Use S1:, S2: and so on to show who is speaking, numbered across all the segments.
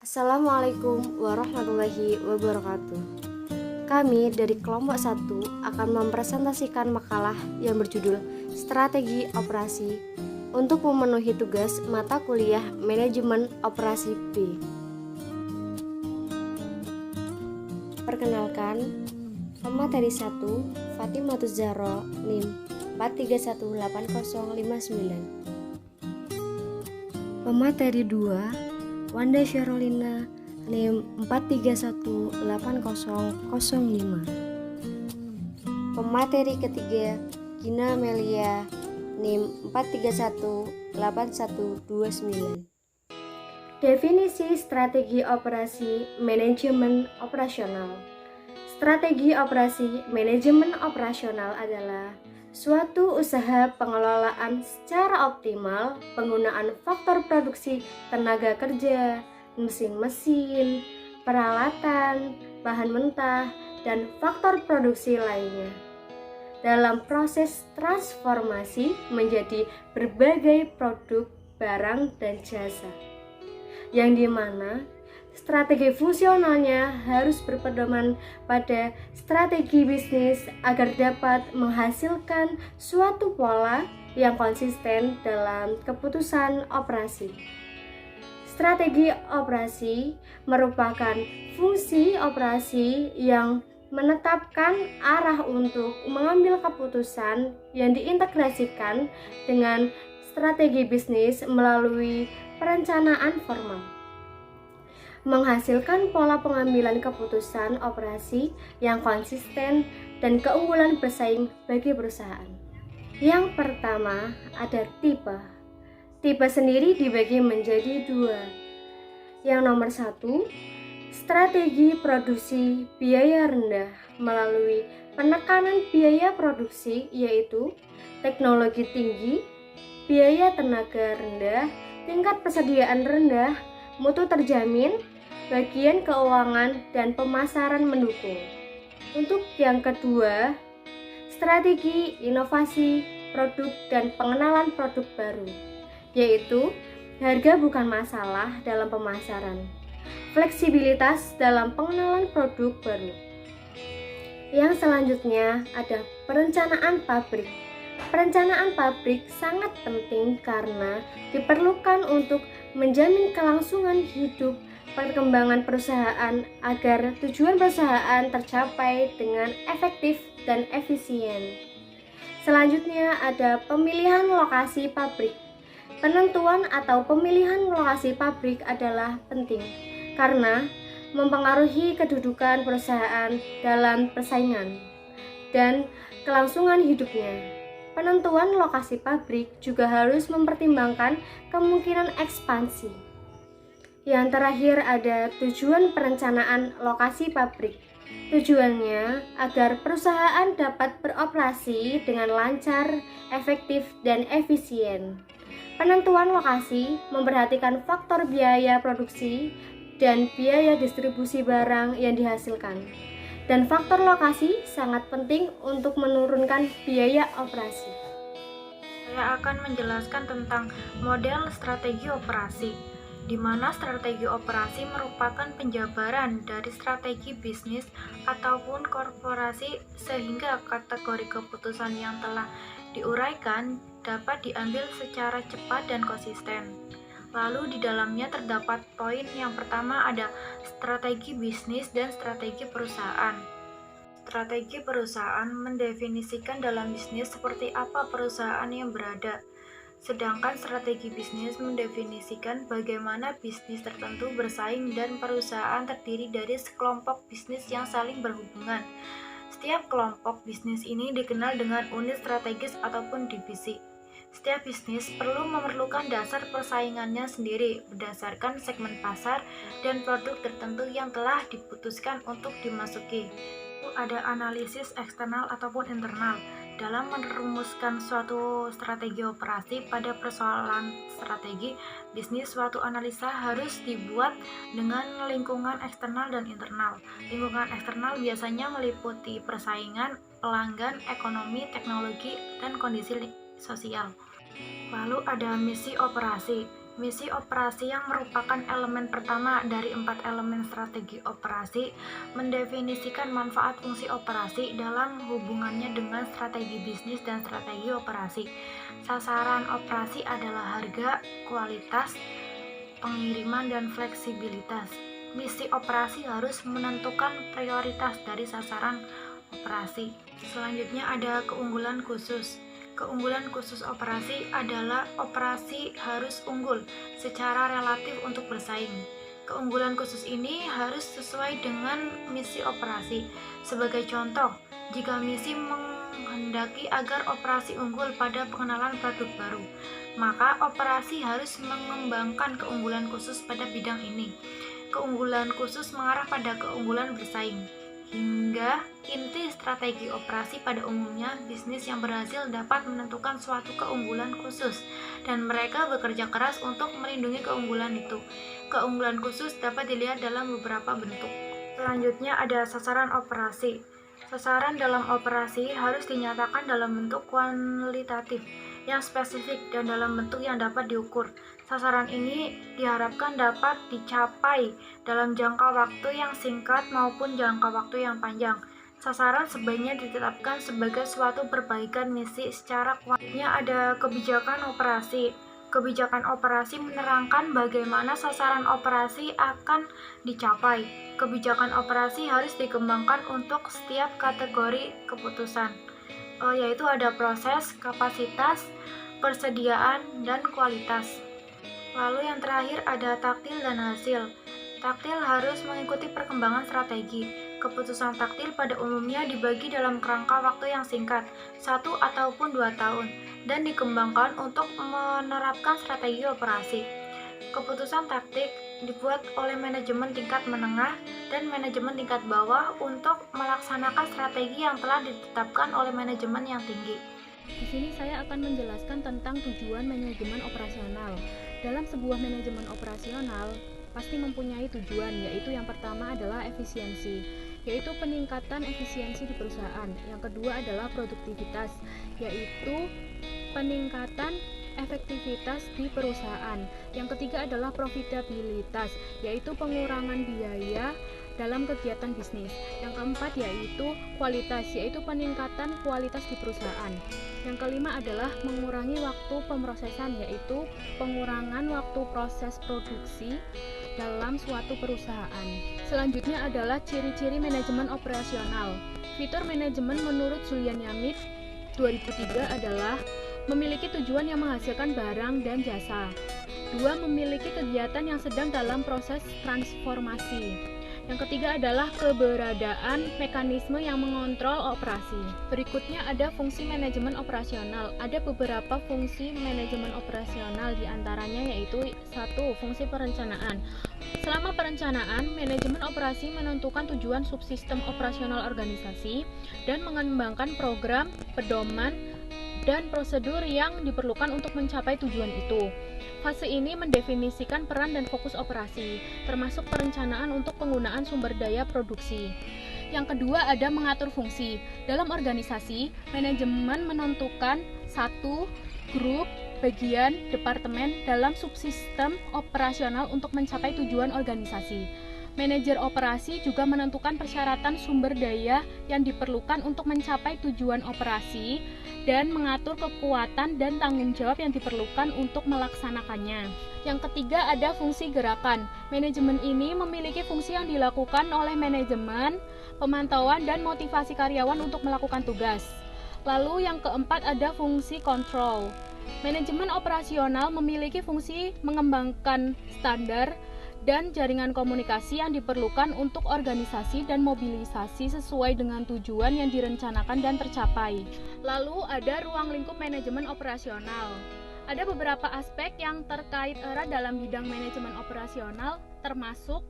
S1: Assalamualaikum warahmatullahi wabarakatuh. Kami dari kelompok 1 akan mempresentasikan makalah yang berjudul Strategi Operasi untuk memenuhi tugas mata kuliah Manajemen Operasi B. Perkenalkan, pemateri 1 Fatimatuz Zahra NIM 4318059. Pemateri 2 Wanda Syarolina NIM 4318005. Pemateri ketiga Gina Melia NIM 4318129. Definisi strategi operasi manajemen operasional. Strategi operasi manajemen operasional adalah suatu usaha pengelolaan secara optimal penggunaan faktor produksi tenaga kerja, mesin-mesin, peralatan, bahan mentah, dan faktor produksi lainnya dalam proses transformasi menjadi berbagai produk, barang, dan jasa, yang dimana strategi fungsionalnya harus berpedoman pada strategi bisnis agar dapat menghasilkan suatu pola yang konsisten dalam keputusan operasi. Strategi operasi merupakan fungsi operasi yang menetapkan arah untuk mengambil keputusan yang diintegrasikan dengan strategi bisnis melalui perencanaan formal, menghasilkan pola pengambilan keputusan operasi yang konsisten dan keunggulan bersaing bagi perusahaan. Yang pertama ada tipe. Tipe sendiri dibagi menjadi dua. Yang nomor 1, strategi produksi biaya rendah melalui penekanan biaya produksi, yaitu teknologi tinggi, biaya tenaga rendah, tingkat persediaan rendah, mutu terjamin, bagian keuangan, dan pemasaran mendukung. Untuk yang kedua, strategi inovasi produk dan pengenalan produk baru, yaitu harga bukan masalah dalam pemasaran, fleksibilitas dalam pengenalan produk baru. Yang selanjutnya ada perencanaan pabrik. Perencanaan pabrik sangat penting karena diperlukan untuk menjamin kelangsungan hidup perkembangan perusahaan agar tujuan perusahaan tercapai dengan efektif dan efisien. Selanjutnya ada pemilihan lokasi pabrik. Penentuan atau pemilihan lokasi pabrik adalah penting karena mempengaruhi kedudukan perusahaan dalam persaingan dan kelangsungan hidupnya. Penentuan lokasi pabrik juga harus mempertimbangkan kemungkinan ekspansi. Yang terakhir ada tujuan perencanaan lokasi pabrik. Tujuannya agar perusahaan dapat beroperasi dengan lancar, efektif, dan efisien. Penentuan lokasi memperhatikan faktor biaya produksi dan biaya distribusi barang yang dihasilkan. Dan faktor lokasi sangat penting untuk menurunkan biaya operasi.
S2: Saya akan menjelaskan tentang model strategi operasi, di mana strategi operasi merupakan penjabaran dari strategi bisnis ataupun korporasi sehingga kategori keputusan yang telah diuraikan dapat diambil secara cepat dan konsisten. Lalu di dalamnya terdapat poin yang pertama ada strategi bisnis dan strategi perusahaan. Strategi perusahaan mendefinisikan dalam bisnis seperti apa perusahaan yang berada. Sedangkan strategi bisnis mendefinisikan bagaimana bisnis tertentu bersaing dan perusahaan terdiri dari sekelompok bisnis yang saling berhubungan. Setiap kelompok bisnis ini dikenal dengan unit strategis ataupun divisi. Setiap bisnis perlu memerlukan dasar persaingannya sendiri berdasarkan segmen pasar dan produk tertentu yang telah diputuskan untuk dimasuki. Ada analisis eksternal ataupun internal. Dalam merumuskan suatu strategi operasi pada persoalan strategi bisnis, suatu analisa harus dibuat dengan lingkungan eksternal dan internal. Lingkungan eksternal biasanya meliputi persaingan, pelanggan, ekonomi, teknologi, dan kondisi sosial. Lalu ada misi operasi. Misi operasi yang merupakan elemen pertama dari 4 elemen strategi operasi mendefinisikan manfaat fungsi operasi dalam hubungannya dengan strategi bisnis dan strategi operasi. Sasaran operasi adalah harga, kualitas, pengiriman, dan fleksibilitas. Misi operasi harus menentukan prioritas dari sasaran operasi. Selanjutnya ada keunggulan khusus. Keunggulan khusus operasi adalah operasi harus unggul secara relatif untuk bersaing. Keunggulan khusus ini harus sesuai dengan misi operasi. Sebagai contoh, jika misi menghendaki agar operasi unggul pada pengenalan produk baru, maka operasi harus mengembangkan keunggulan khusus pada bidang ini. Keunggulan khusus mengarah pada keunggulan bersaing. Hingga inti strategi operasi pada umumnya, bisnis yang berhasil dapat menentukan suatu keunggulan khusus dan mereka bekerja keras untuk melindungi keunggulan itu. Keunggulan khusus dapat dilihat dalam beberapa bentuk. Selanjutnya ada sasaran operasi. Sasaran dalam operasi harus dinyatakan dalam bentuk kualitatif yang spesifik dan dalam bentuk yang dapat diukur. Sasaran ini diharapkan dapat dicapai dalam jangka waktu yang singkat maupun jangka waktu yang panjang. Sasaran sebaiknya ditetapkan sebagai suatu perbaikan misi secara kuantitatifnya. Ada kebijakan operasi. Kebijakan operasi menerangkan bagaimana sasaran operasi akan dicapai. Kebijakan operasi harus dikembangkan untuk setiap kategori keputusan, yaitu ada proses, kapasitas, persediaan, dan kualitas. Lalu yang terakhir ada taktil dan hasil. Taktil harus mengikuti perkembangan strategi. Keputusan taktil pada umumnya dibagi dalam kerangka waktu yang singkat, 1 ataupun 2 tahun, dan dikembangkan untuk menerapkan strategi operasi. Keputusan taktik dibuat oleh manajemen tingkat menengah dan manajemen tingkat bawah untuk melaksanakan strategi yang telah ditetapkan oleh manajemen yang tinggi.
S3: Di sini saya akan menjelaskan tentang tujuan manajemen operasional. Dalam sebuah manajemen operasional pasti mempunyai tujuan, yaitu yang pertama adalah efisiensi, yaitu peningkatan efisiensi di perusahaan. Yang kedua adalah produktivitas, yaitu peningkatan efektivitas di perusahaan. Yang ketiga adalah profitabilitas, yaitu pengurangan biaya dalam kegiatan bisnis. Yang keempat yaitu kualitas, yaitu peningkatan kualitas di perusahaan. Yang kelima adalah mengurangi waktu pemrosesan, yaitu pengurangan waktu proses produksi dalam suatu perusahaan. Selanjutnya adalah ciri-ciri manajemen operasional. Fitur manajemen menurut Julian Yamit 2003 adalah memiliki tujuan yang menghasilkan barang dan jasa. 2. Memiliki kegiatan yang sedang dalam proses transformasi. Yang ketiga adalah keberadaan mekanisme yang mengontrol operasi. Berikutnya ada fungsi manajemen operasional. Ada beberapa fungsi manajemen operasional, diantaranya yaitu 1. Fungsi perencanaan. Selama perencanaan, manajemen operasi menentukan tujuan subsistem operasional organisasi dan mengembangkan program, pedoman, dan prosedur yang diperlukan untuk mencapai tujuan itu. Fase ini mendefinisikan peran dan fokus operasi, termasuk perencanaan untuk penggunaan sumber daya produksi. Yang kedua ada mengatur fungsi. Dalam organisasi, manajemen menentukan 1. Grup, bagian, departemen dalam subsistem operasional untuk mencapai tujuan organisasi. Manajer operasi juga menentukan persyaratan sumber daya yang diperlukan untuk mencapai tujuan operasi dan mengatur kekuatan dan tanggung jawab yang diperlukan untuk melaksanakannya. Yang ketiga ada fungsi gerakan. Manajemen ini memiliki fungsi yang dilakukan oleh manajemen, pemantauan dan motivasi karyawan untuk melakukan tugas. Lalu yang keempat ada fungsi kontrol. Manajemen operasional memiliki fungsi mengembangkan standar dan jaringan komunikasi yang diperlukan untuk organisasi dan mobilisasi sesuai dengan tujuan yang direncanakan dan tercapai. Lalu ada ruang lingkup manajemen operasional. Ada beberapa aspek yang terkait erat dalam bidang manajemen operasional, termasuk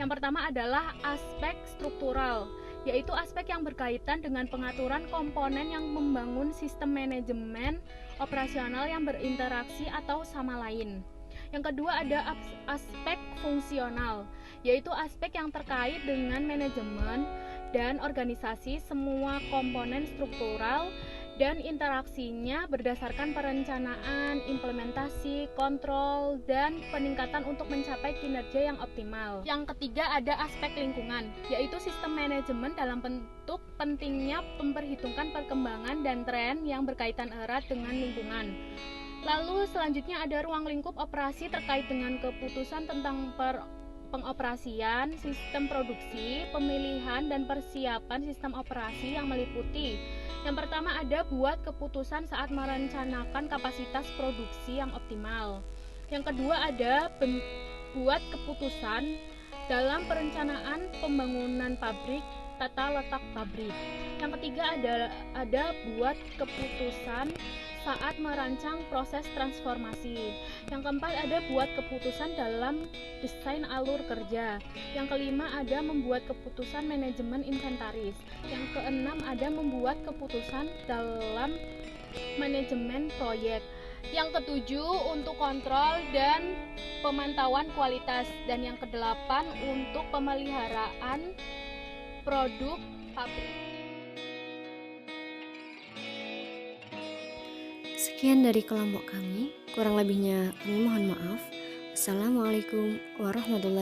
S3: yang pertama adalah aspek struktural, yaitu aspek yang berkaitan dengan pengaturan komponen yang membangun sistem manajemen operasional yang berinteraksi atau sama lain. Yang kedua ada aspek fungsional, yaitu aspek yang terkait dengan manajemen dan organisasi semua komponen struktural dan interaksinya berdasarkan perencanaan, implementasi, kontrol, dan peningkatan untuk mencapai kinerja yang optimal. Yang ketiga ada aspek lingkungan, yaitu sistem manajemen dalam bentuk pentingnya memperhitungkan perkembangan dan tren yang berkaitan erat dengan lingkungan. Lalu selanjutnya ada ruang lingkup operasi terkait dengan keputusan tentang pengoperasian, sistem produksi, pemilihan, dan persiapan sistem operasi yang meliputi. Yang pertama ada buat keputusan saat merencanakan kapasitas produksi yang optimal. Yang kedua ada buat keputusan dalam perencanaan pembangunan pabrik, tata letak pabrik. Yang ketiga ada buat keputusan saat merancang proses transformasi. Yang keempat ada buat keputusan dalam desain alur kerja. Yang kelima ada membuat keputusan manajemen inventaris. Yang keenam ada membuat keputusan dalam manajemen proyek. Yang ketujuh untuk kontrol dan pemantauan kualitas. Dan yang kedelapan untuk pemeliharaan produk pabrik.
S1: Sekian dari kelompok kami, kurang lebihnya kami mohon maaf. Assalamualaikum warahmatullahi wabarakatuh.